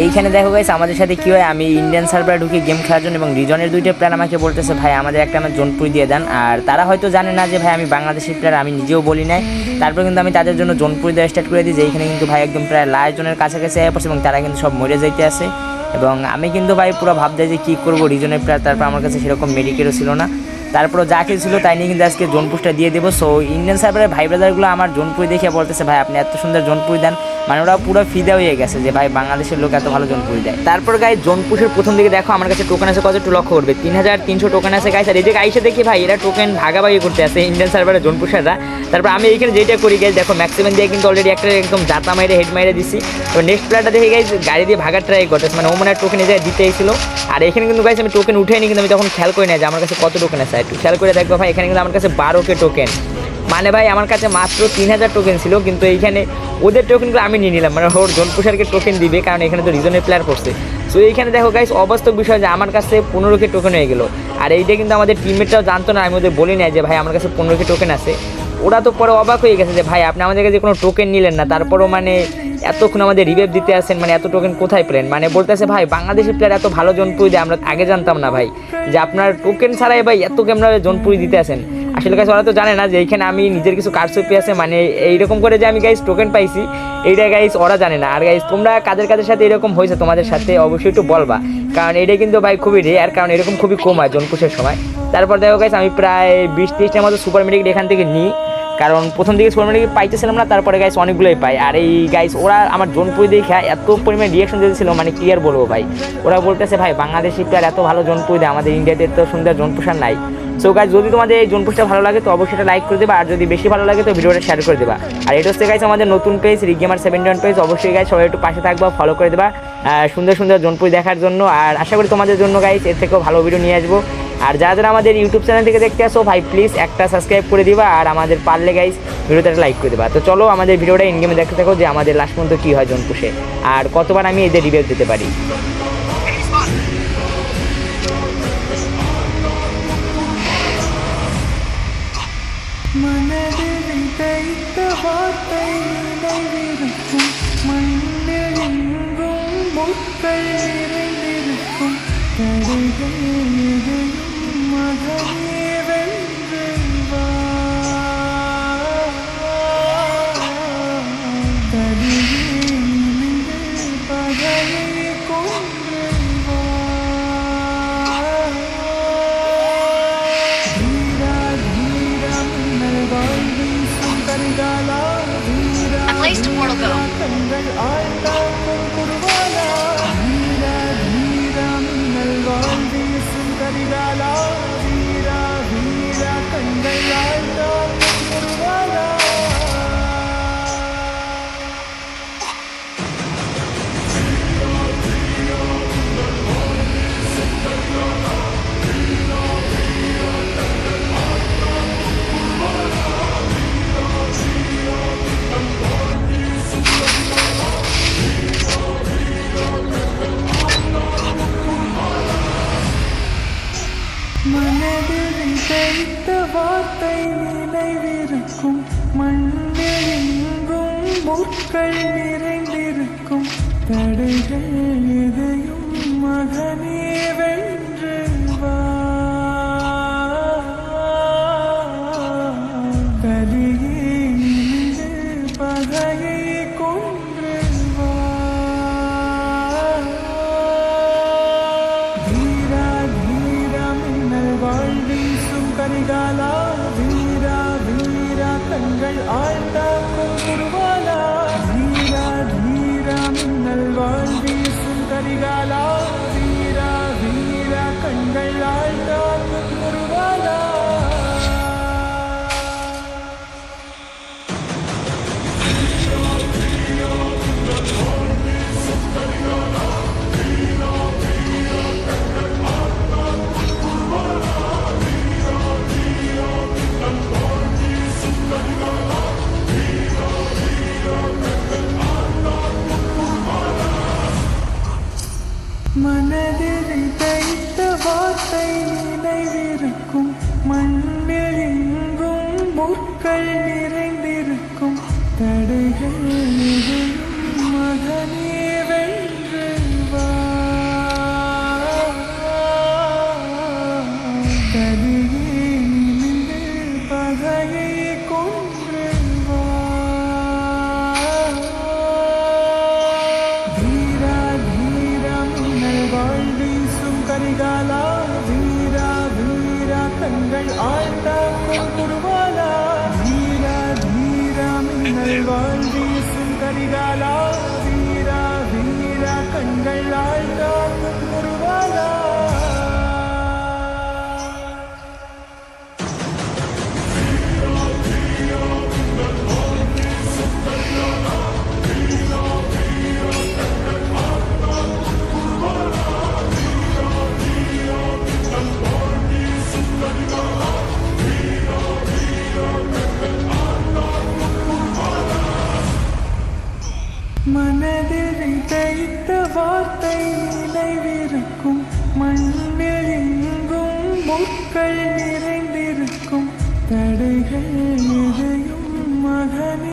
এইখানে দেখো গাইস আমাদের সাথে কী হয়, আমি ইন্ডিয়ান সার্ভারে ঢুকে গেম খেলার জন্য এবং রিজনের দুইটা প্লেয়ার আমাকে বলতেছে ভাই আমাদের একটা আমার জোনপুরি দিয়ে দেন। আর তারা হয়তো জানে না যে ভাই আমি বাংলাদেশি প্লেয়ার, আমি নিজেও বলি নাই। তারপর কিন্তু আমি তাদের জন্য জোনপুরি দেওয়া স্টার্ট করে দিই, যে এইখানে কিন্তু ভাই একদম প্রায় লাস্ট জনের কাছাকাছি আয়া পড়ছে এবং তারা কিন্তু সব মরে যাইতে আসে। এবং আমি কিন্তু ভাই পুরো ভাবতে যে কী করবো রিজনের প্লেয়ার, তারপর আমার কাছে সেরকম মেডিকেলও ছিল না। তারপরও যা কিছু ছিল তাই নিয়ে কিন্তু আজকে জোনপুরটা দিয়ে দেবো। সো ইন্ডিয়ান সার্ভারের ভাই ব্রাদারগুলো আমার জোনপুরি দেখে বলতেছে ভাই আপনি এত সুন্দর জোনপুরি দেন, মানে ওরা পুরো ফিদা হয়ে গেছে যে ভাই বাংলাদেশের লোক এত ভালো জোনপুরি দেয়। তারপর গাইস জোনপুরের প্রথম দিকে দেখো আমার কাছে টোকেন আছে কত, একটু লক্ষ্য করবে 3300 টোকেন আছে গাইস। আর এদিকে আইসে দেখি ভাই এরা টোকেন ভাগাভাগি করতে আছে ইন্ডিয়ান সার্ভারের জোনপুররা। তারপর আমি এইখানে যেটা করি গাইস, দেখো ম্যাক্সিমাম দিয়ে কিন্তু অলরেডি একটা একদম জাতা মাইরে হেড মাইরে দিছি। তো নেক্সট প্লেয়ারটা দেখে গাইস গাড়ি দিয়ে ভাগার ট্রাই করতেছে, মানে ও মনে হয় টোকেন এসে দিতেই ছিল। আর এখানে কিন্তু গাইস আমি টোকেন উঠেইনি, কিন্তু আমি তখন খেয়াল করি না যে আমার কাছে কত টোকেন আছে। একটু খেয়াল করে দেখবো ভাই এখানে কিন্তু আমার কাছে 12K টোকেন, মানে ভাই আমার কাছে মাত্র 3000 টোকেন ছিল। কিন্তু এইখানে ওদের টোকেনগুলো আমি নিয়ে নিলাম, মানে ওর জোনপুরকে টোকেন দিবে, কারণ এখানে তো রিজনের প্লেয়ার করছে। সো এইখানে দেখো গাইস অবাস্তব বিষয় যে আমার কাছে 15K টোকেন হয়ে গেলো। আর এইটা কিন্তু আমাদের টিমমেটরাও জানতো না, আমি ওদের বলি নাই যে ভাই আমার কাছে 15K টোকেন আছে। ওরা তো পরে অবাক হয়ে গেছে যে ভাই আপনি আমাদের কাছে কোনো টোকেন নিলেন না, তারপরও মানে এতক্ষণ আমাদের রিভাইভ দিতে আসেন, মানে এত টোকেন কোথায় পেলেন। মানে বলতেছে ভাই বাংলাদেশি প্লেয়ার এত ভালো জোনপুরি দেয়, আমরা আগে জানতাম না ভাই যে আপনার টোকেন ছাড়াই ভাই এত ক্যামেরা জোনপুরি দিতে আসেন। আসলে গাইস ওরা তো জানে না যে এইখানে আমি নিজের কিছু কারচুপি আছে, মানে এইরকম করে যে আমি গাইস টোকেন পাইছি এইটা গাইস ওরা জানে না। আর গাইস তোমরা কাদের কাদের সাথে এরকম হয়েছে তোমাদের সাথে অবশ্যই একটু বলবা, কারণ এটা কিন্তু ভাই খুবই রেয়ার, কারণ এরকম খুবই কম হয় জোনপুরের সময়। তারপর দেখো গাইস আমি প্রায় 20-30টার মতো সুপার মেডিকেট এখান থেকে নিই, কারণ প্রথম দিকে সুপার মেডিকেট পাইতেছিলাম না, তারপরে গাইস অনেকগুলোই পাই। আর এই গাইস ওরা আমার জোনপুরি দেখে এত পরিমাণে রিয়াকশন দিয়েছিল, মানে ক্লিয়ার বলবো ভাই। ওরা বলতেছে ভাই বাংলাদেশি প্লেয়ার এত ভালো জোনপুরি দেয়, আমাদের ইন্ডিয়াতে এত সুন্দর জোনপুর নাই। সো গাইস যদি তোমাদের এই জোনপুরটা ভালো লাগে তো অবশ্যই এটা লাইক করে দেবা, আর যদি বেশি ভালো লাগে তো ভিডিওটা শেয়ার করে দেবা। আর এটা হচ্ছে গাইস আমাদের নতুন পেজ RickGamer71 পেজ, অবশ্যই গাইস সবাই একটু পাশে থাকবা, ফলো করে দেবা সুন্দর সুন্দর জোনপুরি দেখার জন্য। আর আশা করি তোমাদের জন্য গাইস এর থেকেও ভালো ভিডিও নিয়ে আসবো। আর যারা যারা আমাদের ইউটিউব চ্যানেল থেকে দেখতে আসো ভাই প্লিজ একটা সাবস্ক্রাইব করে দিবা, আর আমাদের পারলে গাইস ভিডিওতে লাইক করে দেবা। তো চলো আমাদের ভিডিওটা ইনগেমে দেখতে থাকো যে আমাদের লাস্ট পর্যন্ত কী হয় জোনপুরে, আর কতবার আমি এদের রিভিউ দিতে পারি। I placed a portal go. மனதில் தைத்த வார்த்தை நினைவிருக்கும், மண்ணில் எங்கும் முற்கள் நிறைந்திருக்கும், தடைகள் எதையும் மகனே வென்று வா, கலியே இன்று பகையை கொன்று வா, தீரா தீரா மின்னல் வாழ்வீசும் கரிகாலா, வீரா வீரா கண்கள் ஆழ்ந்தாக்கும் குருவாலா, தீரா தீரா மின்னல் வாழ்வீசும் கரிகாலா, வீரா வீரா கண்கள் ஆழ்ந்தாக்கும் குருவாலா. மனதில் தைத்த வார்த்தை நினைவிருக்கும், மண்ணில் எங்கும் முற்கள் நிறைந்திருக்கும், தடைகள் எதையும் மகனே வென்று கரிகாலா வீரா வீரா கண்கள் ஆழ்ந்தாக்கும் குருவாலா வீரா வீரா மின்னல் வாழ் வீசும் கரிகாலா வீரா வீரா கண்கள் ஆழ்ந்தாக்கும் குருவாலா. மனதில் விதைத்த வார்த்தை நினைவிருக்கும் மண்ணில் எங்கும் முட்கள் நிறைந்திருக்கும் தடைகள் எதையும் மகனே